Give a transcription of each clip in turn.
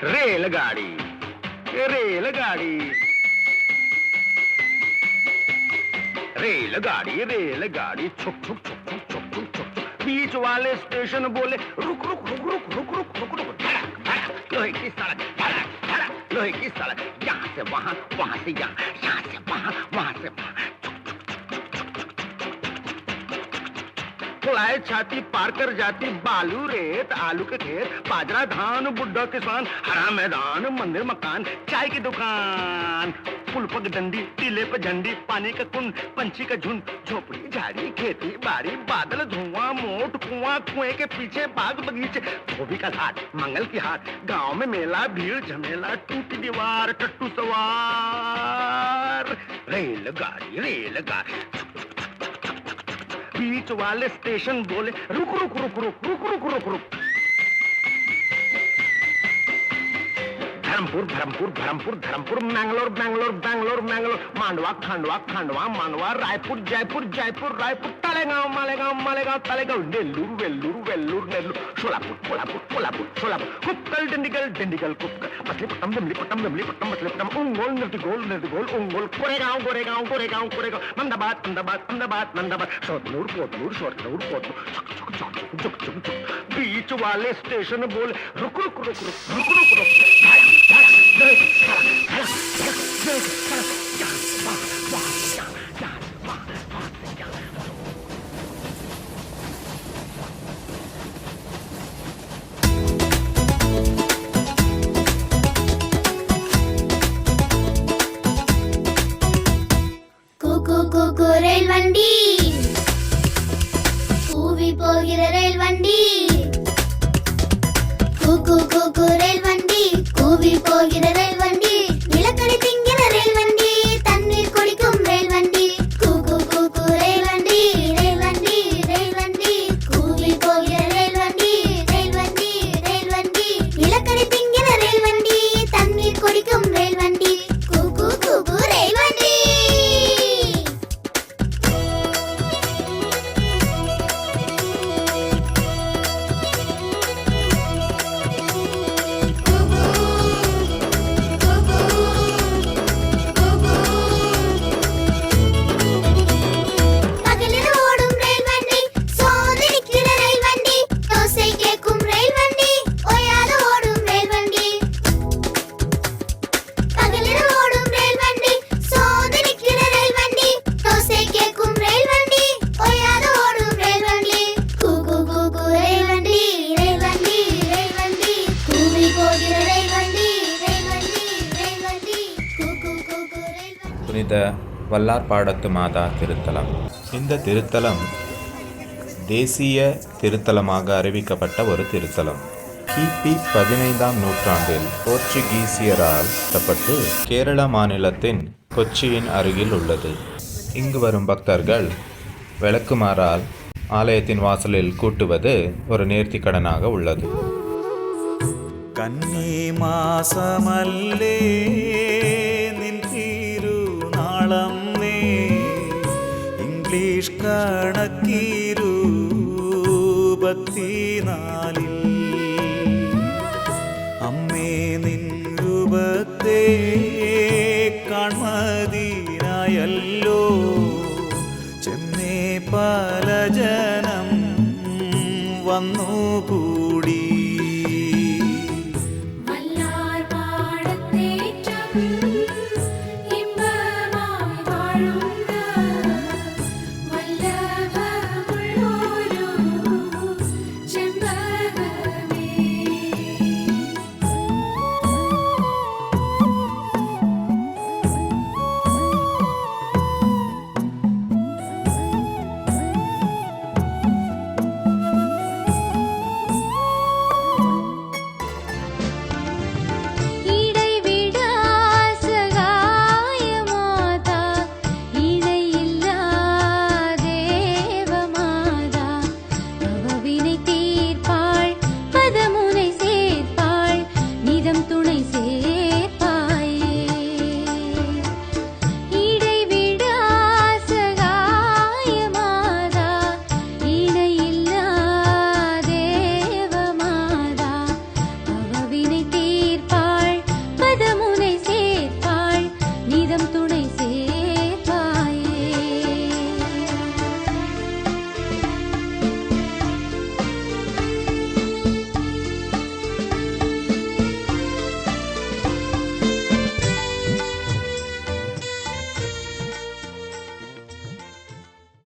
रेलगाड़ी रेलगाड़ी रेलगाड़ी रेलगाड़ी छुक छुक छुक छुक छुक छुक छुक छुक बीच वाले स्टेशन बोले रुक रुक रुक रुक रुक रुक रुक रुक धड़क धड़क लोहे की सड़क धड़क धड़क लोहे की सड़क यहाँ से वहाँ वहाँ से यहाँ यहाँ से वहाँ वहाँ से वहाँ फुलाए छाती पार कर जाती बालू रेत आलू के खेत बाजरा धान बुड्ढा किसान हरा मैदान मंदिर मकान चाय की दुकान पुल पग डंडी टीले पे झंडी पानी का कुंड पंछी का झुंड झोपड़ी झाड़ी खेती बाड़ी बादल धुआं मोट कुआं कुएं के पीछे बाग बगीचे धोबी का घाट मंगल की हाट गांव में मेला भीड़ झमेला टूटी दीवार टट्टू सवार रेलगाड़ी रेलगाड़ी बीच वाले स्टेशन बोले रुक रुक रुक रुक रुक रुक रुक रुक धर्मपुर धर्मपुर धर्मपुर धर्मपुर मैंगलोर बैंगलोर बैंगलोर मैंगलोर मांडवा खांडवा खांडवा मांडवा रायपुर जयपुर जयपुर रायपुर तलेगांव मालेगांव मालेगांव तलेगांव नेल्लूर वेल्लूर वेल्लूर नेल्लूर सोलापुर कोल्हापुर कोल्हापुर सोलापुर कुप्पल डिंडिगल डिंडिगल कुप्पल मछलीपट्टनम विमलीपट्टनम विमलीपट्टनम मछलीपट्टनम उंगोल निर्तिगोल निर्तिगोल उंगोल गोरेगांव गोरेगांव गोरेगांव गोरेगांव अहमदाबाद अहमदाबाद अहमदाबाद अहमदाबाद शोधनूर पोतनूर शोधनूर पोतनूर चुक चुक चुक चुक चुक चुक बीच वाले स्टेशन बोले रुक रुक रुक रुक रुक रुक रुक ரயில் வண்டி கூவி போகிற ரயில் வண்டி கூக்கு கூக்கு ரயில் வண்டி கூவி போகிற ரயில் வண்டி நிலக்கடை திங்கிற ரயில் வண்டி தண்ணீர் குடிக்கும் ரயில் வண்டி கூக்கு கூக்கு ரயில் வண்டி ரயில் வண்டி ரயில் வண்டி கூவி போகிற ரயில் வண்டி ரயில் வண்டி ரயில் வண்டி நிலக்கடை திங்கிற ரயில் வண்டி தண்ணீர் குடிக்கும் ரயில் வண்டி கூக்கு கூக்கு ரயில் வண்டி புனித வல்லார்பாடத்து மாதா திருத்தலம். இந்த திருத்தலம் தேசிய திருத்தலமாக அறிவிக்கப்பட்ட ஒரு திருத்தலம். கிபி 15ஆம் நூற்றாண்டில் போர்ச்சுகீசியரால் கட்டப்பட்டு கேரள மாநிலத்தின் கொச்சியின் அருகில் உள்ளது. இங்கு வரும் பக்தர்கள் விளக்குமாறால் ஆலயத்தின் வாசலில் கூட்டுவது ஒரு நேர்த்திக்கடனாக உள்ளது. கன்னி மாசமல்லே നിൻ ഇംഗ്ലീഷ് കണക്കിരുപത്തിനാലിൽ അമ്മേ നിൻ രൂപത്തെ കാൺമതിനായല്ലോ ചെന്നേ പല ജനം വന്നുകൂടി.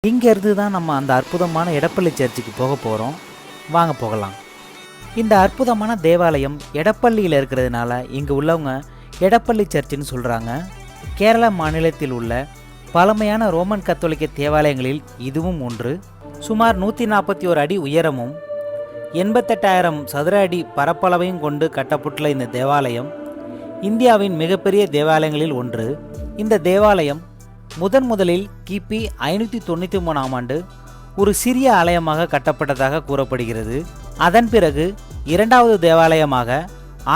இங்கேருந்து தான் நம்ம அந்த அற்புதமான எடப்பள்ளி சர்ச்சுக்கு போக போகிறோம். வாங்க போகலாம். இந்த அற்புதமான தேவாலயம் எடப்பள்ளியில் இருக்கிறதுனால இங்கே உள்ளவங்க எடப்பள்ளி சர்ச்சுன்னு சொல்கிறாங்க. கேரள மாநிலத்தில் உள்ள பழமையான ரோமன் கத்தோலிக்க தேவாலயங்களில் இதுவும் ஒன்று. சுமார் 141 அடி உயரமும் 88,000 சதுர அடி பரப்பளவையும் கொண்டு கட்டப்பட்டுள்ள இந்த தேவாலயம் இந்தியாவின் மிகப்பெரிய தேவாலயங்களில் ஒன்று. இந்த தேவாலயம் முதலில் கிபி 593ஆம் ஆண்டு ஒரு சிறிய ஆலயமாக கட்டப்பட்டதாக கூறப்படுகிறது. அதன் பிறகு இரண்டாவது தேவாலயமாக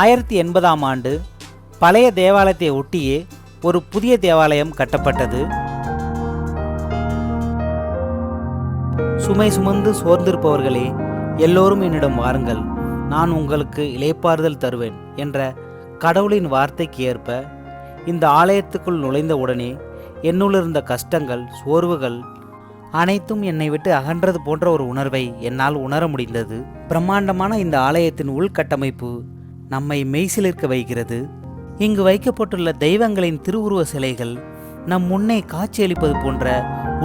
1080ஆம் ஆண்டு பழைய தேவாலயத்தை ஒட்டியே ஒரு புதிய தேவாலயம் கட்டப்பட்டது. சுமை சுமந்து சோர்ந்திருப்பவர்களே, எல்லோரும் என்னிடம் வாருங்கள், நான் உங்களுக்கு இளைப்பாறுதல் தருவேன் என்ற கடவுளின் வார்த்தைக்கு ஏற்ப இந்த ஆலயத்துக்குள் நுழைந்த உடனே என்னுள் இருந்த கஷ்டங்கள், சோர்வுகள் அனைத்தும் என்னை விட்டு அகன்றது போன்ற ஒரு உணர்வை என்னால் உணர முடிந்தது. பிரம்மாண்டமான இந்த ஆலயத்தின் உள்கட்டமைப்பு நம்மை மெய்சிலிர்க்க வைக்கிறது. இங்கு வைக்கப்பட்டுள்ள தெய்வங்களின் திருவுருவ சிலைகள் நம் முன்னே காட்சியளிப்பது போன்ற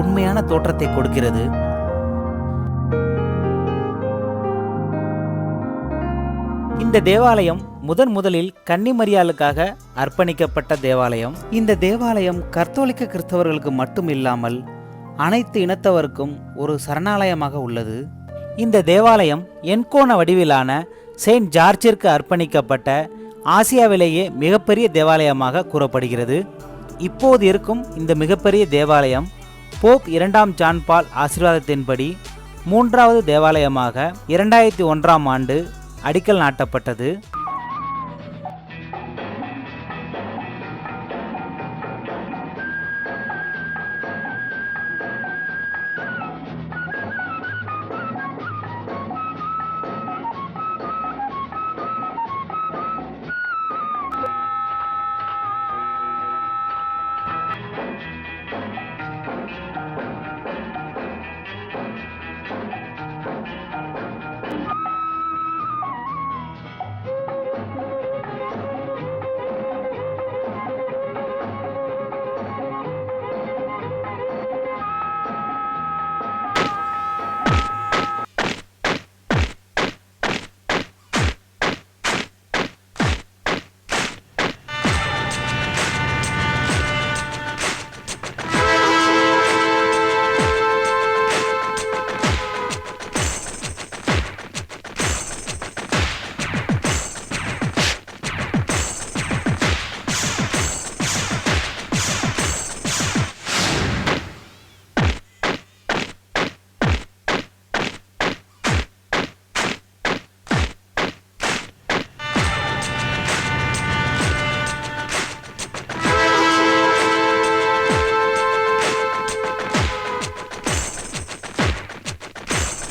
உண்மையான தோற்றத்தை கொடுக்கிறது. இந்த தேவாலயம் முதலில் கன்னிமரியாளுக்காக அர்ப்பணிக்கப்பட்ட தேவாலயம். இந்த தேவாலயம் கத்தோலிக்க கிறிஸ்தவர்களுக்கு மட்டும் இல்லாமல் அனைத்து இனத்தவருக்கும் ஒரு சரணாலயமாக உள்ளது. இந்த தேவாலயம் எண்கோண வடிவிலான செயின்ட் ஜார்ஜிற்கு அர்ப்பணிக்கப்பட்ட ஆசியாவிலேயே மிகப்பெரிய தேவாலயமாக கூறப்படுகிறது. இப்போது இருக்கும் இந்த மிகப்பெரிய தேவாலயம் போப் 2ஆம் ஜான் பால் ஆசீர்வாதத்தின்படி 3வது தேவாலயமாக 2001ஆம் ஆண்டு அடிக்கல் நாட்டப்பட்டது.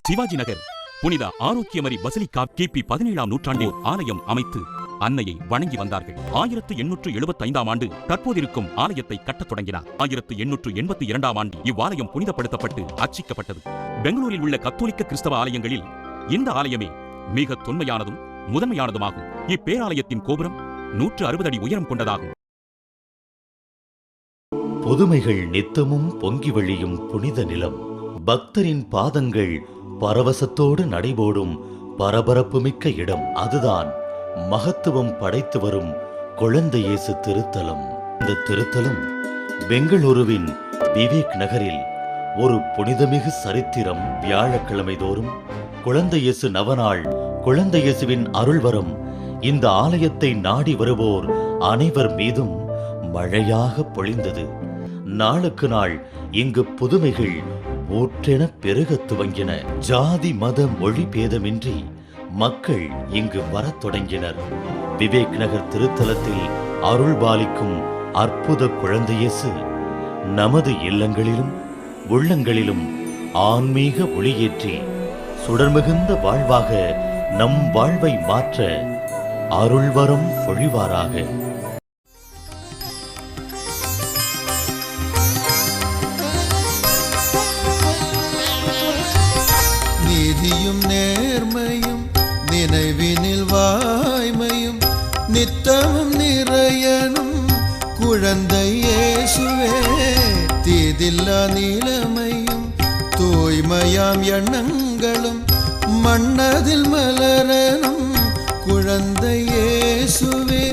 சிவாஜி நகர் புனித ஆரோக்கியமரி பசிலிக்கா கிபி 17ஆம் நூற்றாண்டில் ஆலயம் அமைத்து அன்னையை வணங்கி வந்தார்கள். 1875ஆம் ஆண்டு தற்போதிருக்கும் ஆலயத்தை கட்டத் தொடங்கினார். 1882ஆம் ஆண்டு இவ்வாலயம் புனிதப்படுத்தப்பட்டு அர்ச்சிக்கப்பட்டது. பெங்களூரில் உள்ள கத்தோலிக்க கிறிஸ்தவ ஆலயங்களில் இந்த ஆலயமே மிக தொன்மையானதும் முதன்மையானதுமாகும். இப்பேராலயத்தின் கோபுரம் 160 அடி உயரம் கொண்டதாகும். புதுமைகள் நித்தமும் பொங்கி வழியும் புனித நிலம். பக்தரின் பாதங்கள் பரவசத்தோடு நடைபோடும் பரபரப்புமிக்க இடம். அதுதான் மகத்துவம் படைத்து வரும் குழந்தை இயேசு திருத்தலம். இந்த திருத்தலம் பெங்களூருவின் விவேக் நகரில் ஒரு புனிதமிகு சரித்திரம். வியாழக்கிழமை தோறும் குழந்தை இயேசு நவநாள் குழந்தை இயேசுவின் அருள்வரம் இந்த ஆலயத்தை நாடி வருவோர் அனைவர் மீதும் மழையாக பொழிந்தது. நாளுக்கு நாள் இங்கு புதுமைகள் ஊற்றென பெருகத் துவங்கின. ஜாதி மத மொழி பேதமின்றி மக்கள் இங்கு வரத் தொடங்கினர். விவேக் நகர் திருத்தலத்தில் அருள்பாலிக்கும் அற்புத குழந்தை இயேசு நமது இல்லங்களிலும் உள்ளங்களிலும் ஆன்மீக ஒளியேற்றி சுடர்மிகுந்த வாழ்வாக நம் வாழ்வை மாற்ற அருள்வரம் பொழிவாராக. நீதியும் நேர்மையும் நினைவினில் வாய்மையும் நித்தமும் நிறையனும் குழந்தை இயேசுவே. தீதில்லா நிலைமையும் தூய்மையாம் எண்ணங்களும் மன்னதில் மலரனும் குழந்தை இயேசுவே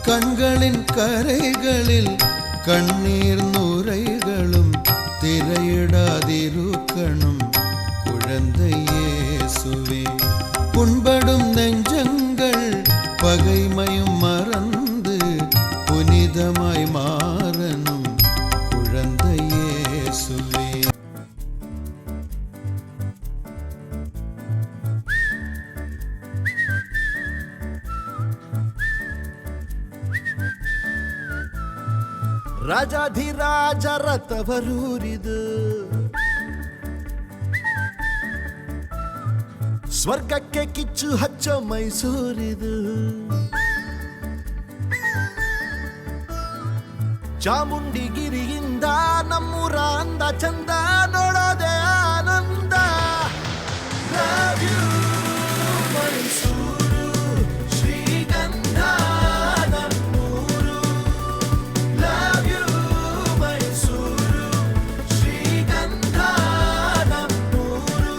கண்களின் கரைகளில் கண்ணீர் நுரைகளும் திரையிடாதிருக்கணும் குழந்தை இயேசுவே புண்படும் நெஞ்சங்கள் பகைமையும் மறந்து புனிதமாய் மாறனும் குழந்தை இயேசுவே. ರಾಜಾಧಿರಾಜ ರಥವರೂರಿದು ಸ್ವರ್ಗಕ್ಕೆ ಕಿಚ್ಚು ಹಚ್ಚೋ ಮೈಸೂರಿದು ಚಾಮುಂಡಿಗಿರಿಯಿಂದ ನಮ್ಮೂರ ಅಂದ ಚಂದ ನೋಡೋದೆ ಆನಂದ. Love you, ಮೈಸೂರು ಶ್ರೀಗಂಧ ನಮ್ಮೂರು. Love you, ಮೈಸೂರು ಶ್ರೀಗಂಧ ನಮ್ಮೂರು.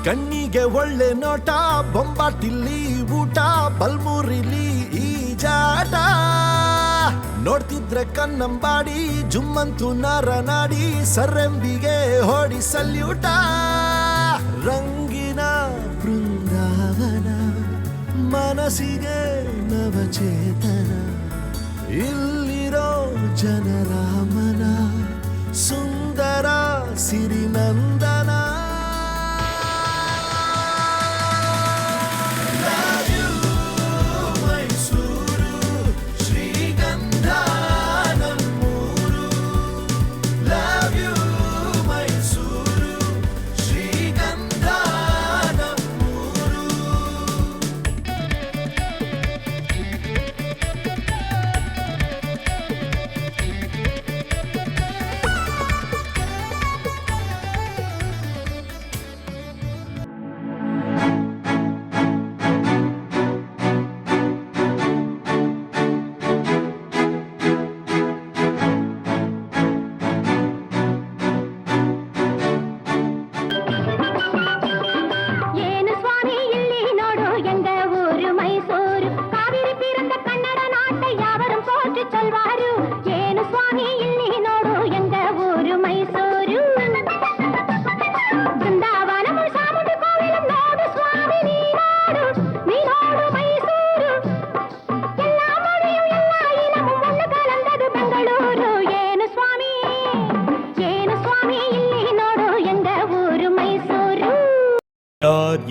ಕಣ್ಣಿಗೆ ಒಳ್ಳೆ ನೋಟ, ಬೊಂಬಾಟಿಲ್ಲಿ ಊಟ, ಬಲ್ಮೂರಿಲಿ ಈಜಾಟ. ನೋಡ್ತಿದ್ರೆ ಕನ್ನಂಬಾಡಿ ಜುಮ್ಮಂತು ನರನಾಡಿ, ಸರ್ರೆಂಬಿಗೆ ಹೊಡಿ ಸಲ್ಯೂಟ. ರಂಗಿನ ಬೃಂದಾವನ ಮನಸ್ಸಿಗೆ ನವಚೇತನ, ಇಲ್ಲಿರೋ ಜನರ ಮನ ಸುಂದರ ಸಿರಿನಂದನ.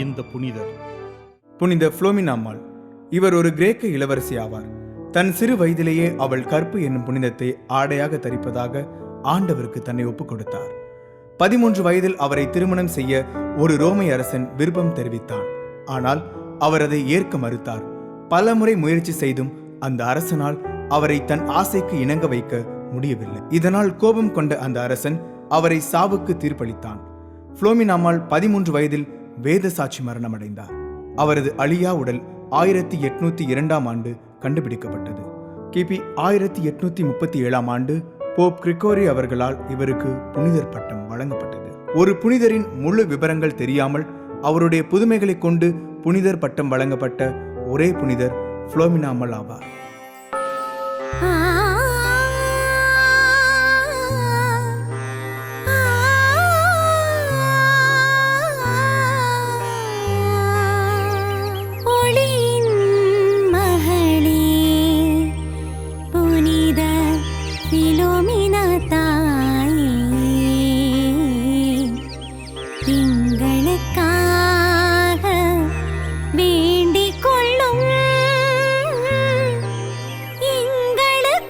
இந்த புனிதர் புனித புளோமினாம்மாள். இவர் ஒரு கிரேக்க இளவரசி ஆவார். தன் சிறு வயதிலேயே அவள் கற்பு என்னும் புனிதத்தை ஆடையாக தரிப்பதாக ஆண்டவருக்கு தன்னை ஒப்புக் கொடுத்தார். 13 வயதில் அவரை திருமணம் செய்ய ஒரு ரோமை அரசன் விருப்பம் தெரிவித்தான். ஆனால் அவர் அதை ஏற்க மறுத்தார். பல முறை முயற்சி செய்தும் அந்த அரசனால் அவரை தன் ஆசைக்கு இணங்க வைக்க முடியவில்லை. இதனால் கோபம் கொண்ட அந்த அரசன் அவரை சாவுக்கு தீர்ப்பளித்தான். புளோமினாம்மாள் 13 வயதில் வேத சாட்சி மரணமடைந்தார். அவரது அழியா உடல் 1802 ஆண்டு கண்டுபிடிக்கப்பட்டது. கிபி 1837 ஆண்டு போப் கிரிகோரி அவர்களால் இவருக்கு புனிதர் பட்டம் வழங்கப்பட்டது. ஒரு புனிதரின் முழு விவரங்கள் தெரியாமல் அவருடைய புதுமைகளை கொண்டு புனிதர் பட்டம் வழங்கப்பட்ட ஒரே புனிதர் புளோமினாம்மாள் ஆவார். வேண்டிக் கொள்ளும் எங்களுக்கு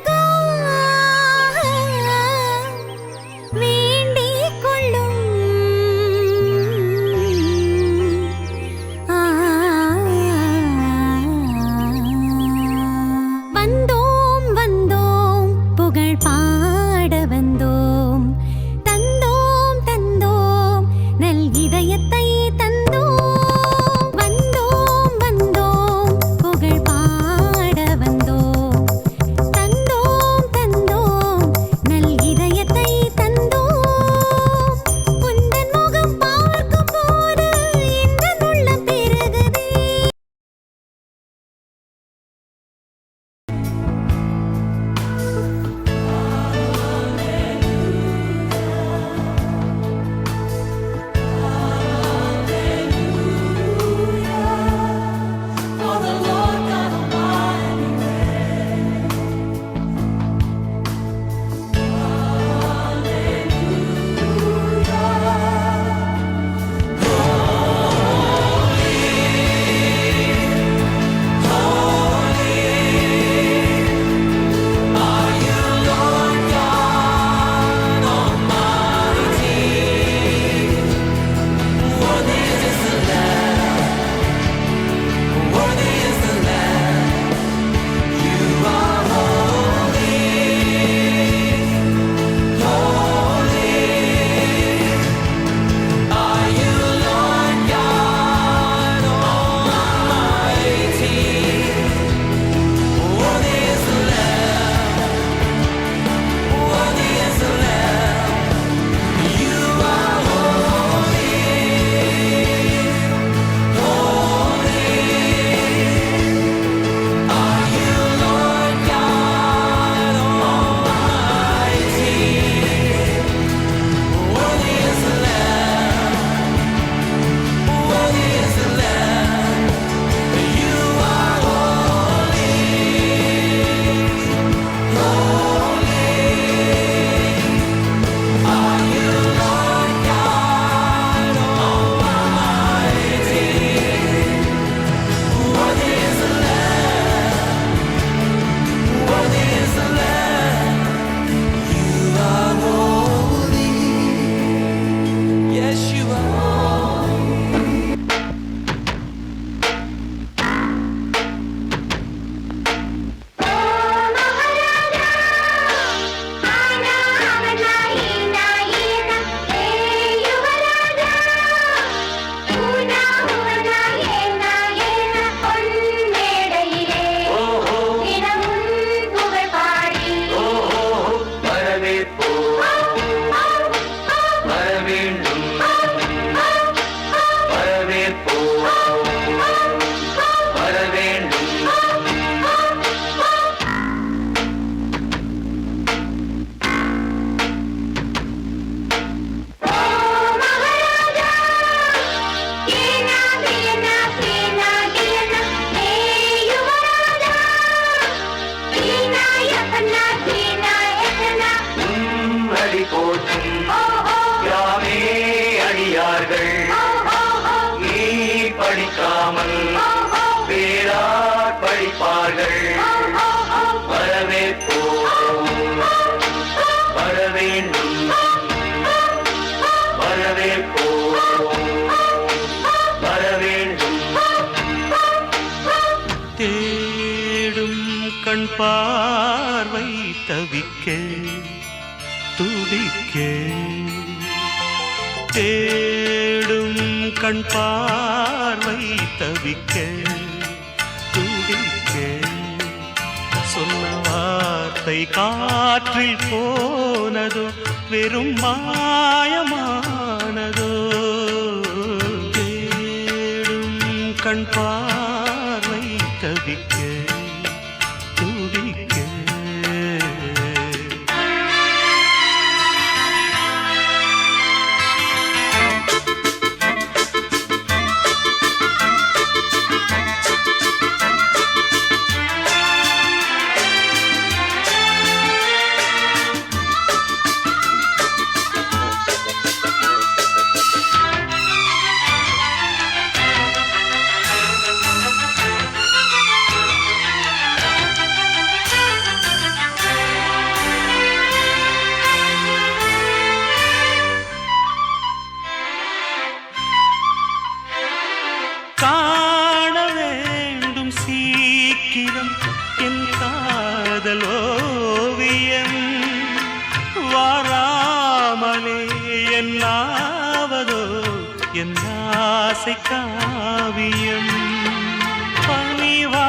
தேடும் கண் பார்வை தவிக்க துடிக்க தேடும் கண் பார்வை தவிக்க துடிக்க சொன்ன வார்த்தை காற்றில் போனதோ வெறும் மாயமானதோ தேடும் கண் பார்வை தவிக்க துடிக்க காண வேண்டும் சீக்கிரம் என் காதலோவியம் வாராமலே என்னாவதோ என் ஆசை காவியம் பணிவா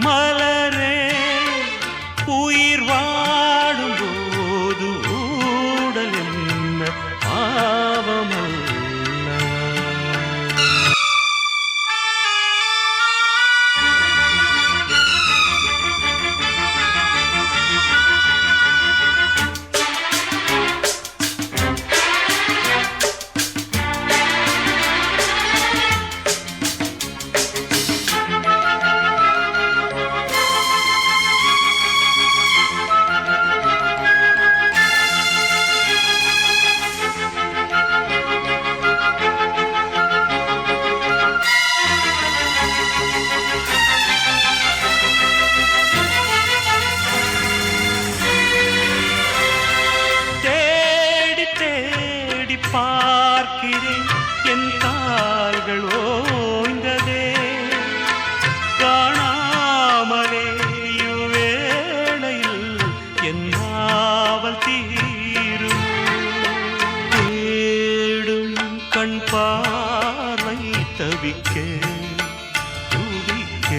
மலரே உயிர் வாடும் போது ஊடல் என்ன பாவமல்ல பார்க்கிறேன் என் கால்கள் ஓய்ந்ததே காணாமலே இவ்வேளையில் என் நாவல் தீரும் தேடும் கண் பார்வை தவிக்க துடிக்க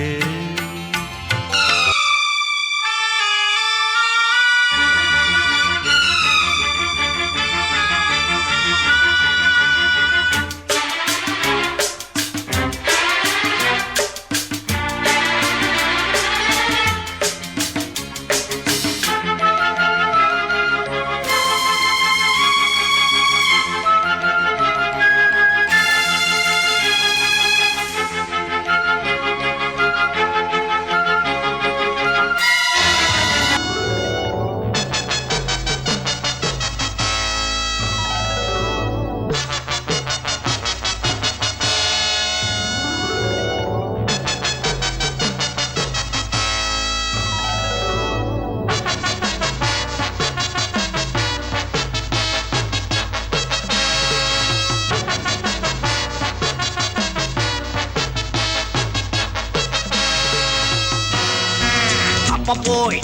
அப்பமோய்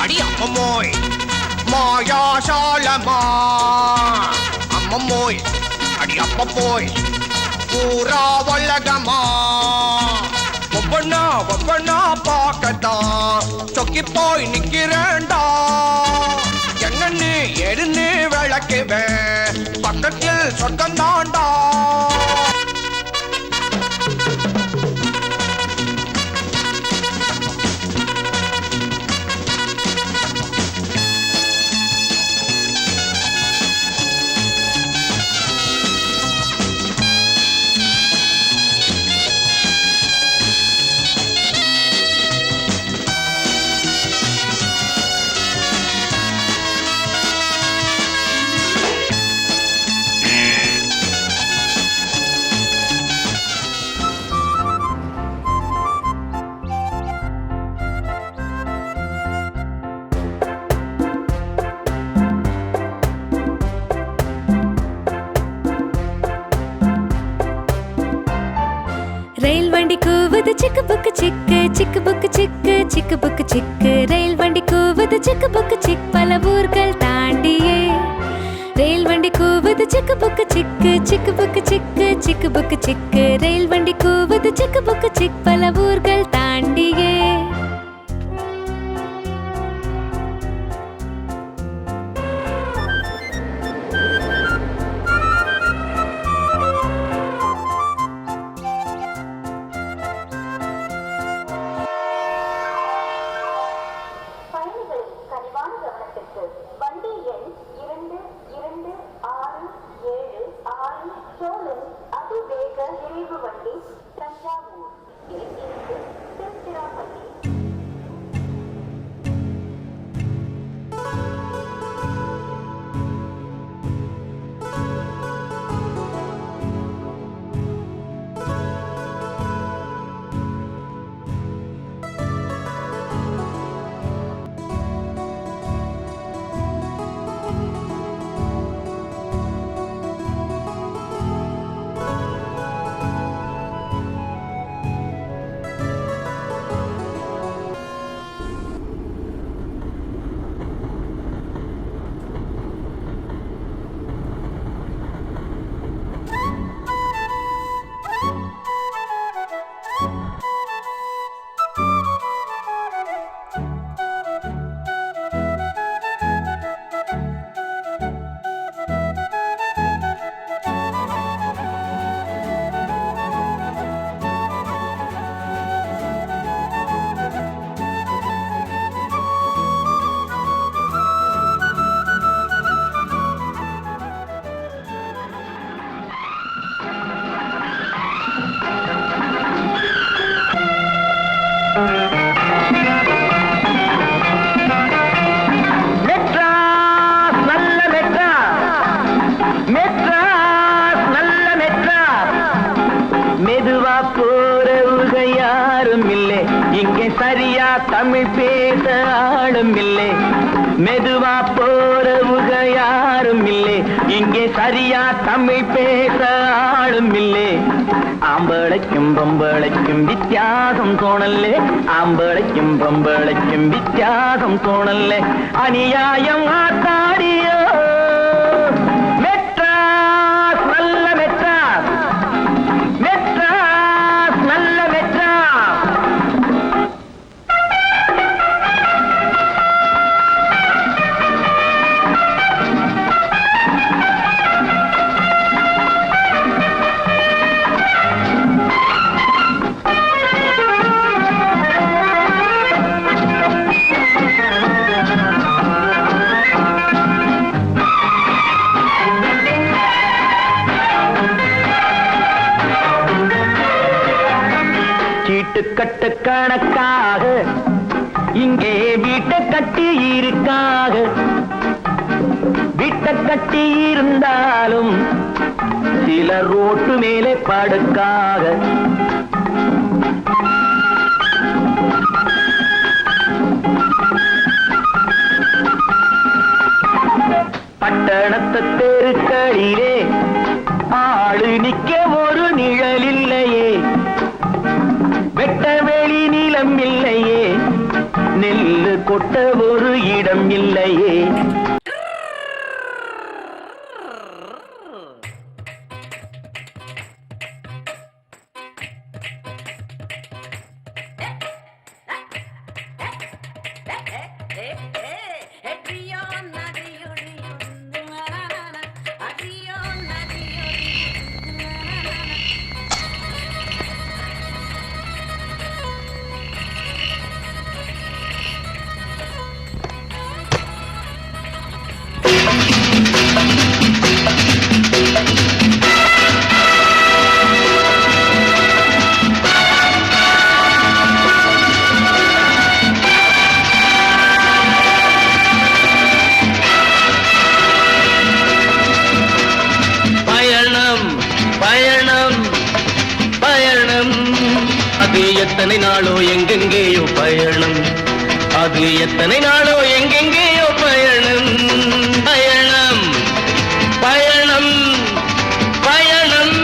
அடி அப்பமோய் மாயாசாலமா அம்மம்மோய் அடி அப்பமோய் பூரா உலகமா ஒவ்வொன்னா ஒவ்வொன்னா பார்க்கத்தான் சொக்கி போய் நிக்கிறேன்டா என்னன்னு எடுன்னு விளக்குவேன் பக்கத்தில் சொர்க்கம் தாண்டா வண்டி கூவுது சிக்கு புக்கு சிக்கு சிக்கு புக்கு சிக்கு சிக்கு புக்கு சிக்கு ரயில் வண்டி கூவுது சிக்கு புக்கு சிக் பல ஊர்கள் தாண்டியே ரயில் வண்டி கூவுது சிக்கு புக்கு சிக்கு சிக்கு புக்கு சிக்கு சிக்கு புக்கு சிக்கு ரயில் வண்டி கூவுது சிக்கு புக்கு சிக் பல ஊர்கள் தாண்டியே மெதுவா போறவுக யாரும் இல்லை இங்கே சரியா தமிழ் பேச ஆளும் இல்லை மெதுவா போறவுக யாரும் இல்லை இங்கே சரியா தமிழ் பேச ஆளும் இல்லை ஆம்பளைக்கும் பொம்பளைக்கும் வித்தியாசம் தோணல்லே ஆம்பளைக்கும் பொம்பளைக்கும் வித்தியாசம் தோணல்லே அநியாயம் ஆத்தாடியோ கட்டு கணக்காக இங்கே வீட்டை கட்டி இருக்காக வீட்டை கட்டி இருந்தாலும் சில ரோட்டு மேலே படுக்காக பட்டணத்து தெருக்களிலே ஆளு நிக்க ஒரு நிழல் இல்லையே வெட்ட வெளி நிலம் இல்லையே நெல்லு கொட்ட ஒரு இடம் இல்லையே எத்தனை நாளோ எங்கெங்கேயோ பயணம் அது எத்தனை நாளோ எங்கெங்கேயோ பயணம் பயணம் பயணம் பயணம்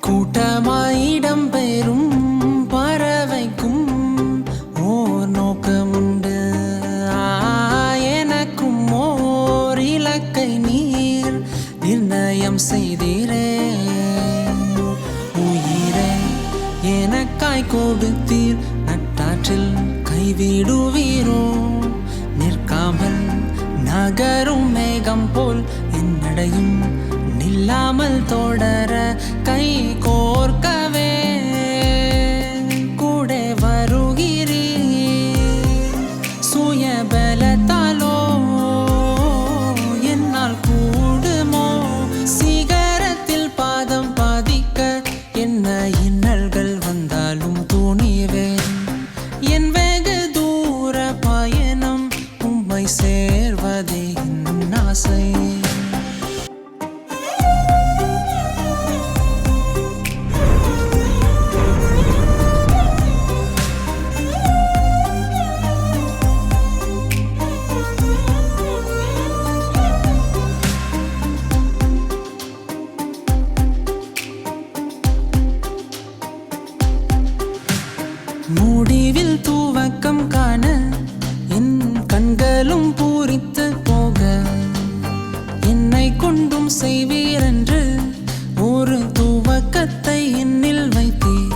கூட்டமாயிடம் பெறும் பறவைக்கும் ஓர் நோக்கமுண்டு. எனக்கும் ஓர் இலக்கை நீர் நிர்ணயம் செய்தீரே. உயிரே எனக்காய் கொடுத்தீர், நட்டாற்றில் கைவிடுவீரோ? நிற்காமல் நகரும் மேகம் போல் என்னடையும் நில்லாமல் தொடர கை கோர்க்கவே கூட வருகிறீர். சுயபலத்தாலோ என்னால் கூடுமோ? சிகரத்தில் பாதம் பாதிக்க என்ன இன்னல்கள் வந்தாலும் துணிவேன். என் வெகு தூர பயணம் உம்மை சேர்வதே என் ஆசை. முடிவில் துவக்கம் காண என் கண்களும் பூரித்து போக என்னை கொண்டும் செய்வீரென்று ஒரு துவக்கத்தை என்னில் வைத்தீர்.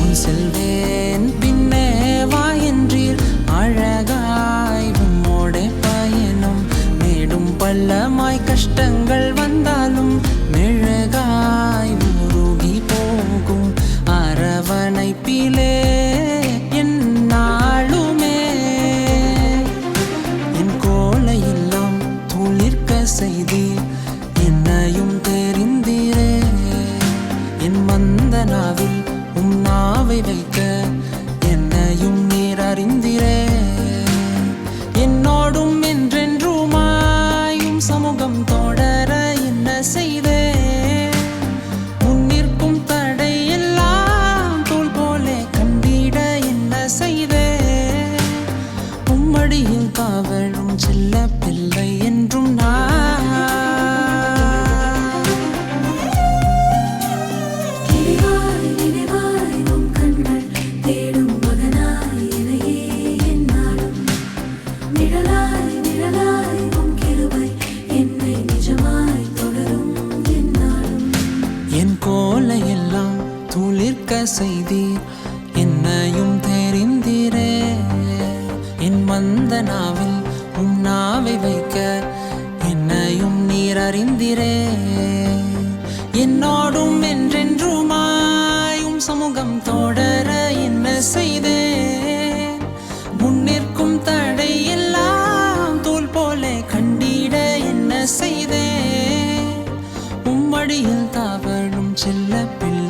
உன் செல்வேன் பின்னே வா என்றீர். அழகாய் உம்மோடே பயணம் மேடும் பள்ளமாய் கஷ்டங்கள் வந்தாலும் மெழுகாய் உருகி போகும் அரவணைப்பிலே என் நாளுமே. என் கோலையெல்லாம் துளிர்க்க செய்தீர், என்னையும் தெரிந்தீரே. என் மந்த நாவில் உம் நாவை வைக்க என்னையும் நீர் அறிந்தீரே. என்னோடும் என்றென்றுமாயும் சமூகம் தொடர என்ன செய்தே? முன்னிற்கும் தடையெல்லாம் தோல் போலே கண்டிட என்ன செய்தே? உம்மடியில் காவலும் செல்ல பிள்ளை என்றும் நான். நினைவாய் நினைவாய் உம் கண்கள் தேடும் மகனாய் இணையே என்னாலும். நிழலாய் நிழலாய் உம் கிருபை என்னை நிஜமாய் தொடரும் என்னாலும். என் கோலையெல்லாம் துளிர்க்க செய்தீர், என்னையும் தெரிந்தீரே. என் மந்த நாவில் உம் நாவை வைக்க என்னையும் நீர் அறிந்தீரே. என்னோடும் என்றென்றுமாயும் சமூகம் தொடர என்ன செய்தே? முன்னிற்கும் தடையெல்லாம் தோல் போலே கண்டிட என்ன செய்தே? உம்மடியில் தாவழும் செல்ல பிள்ளை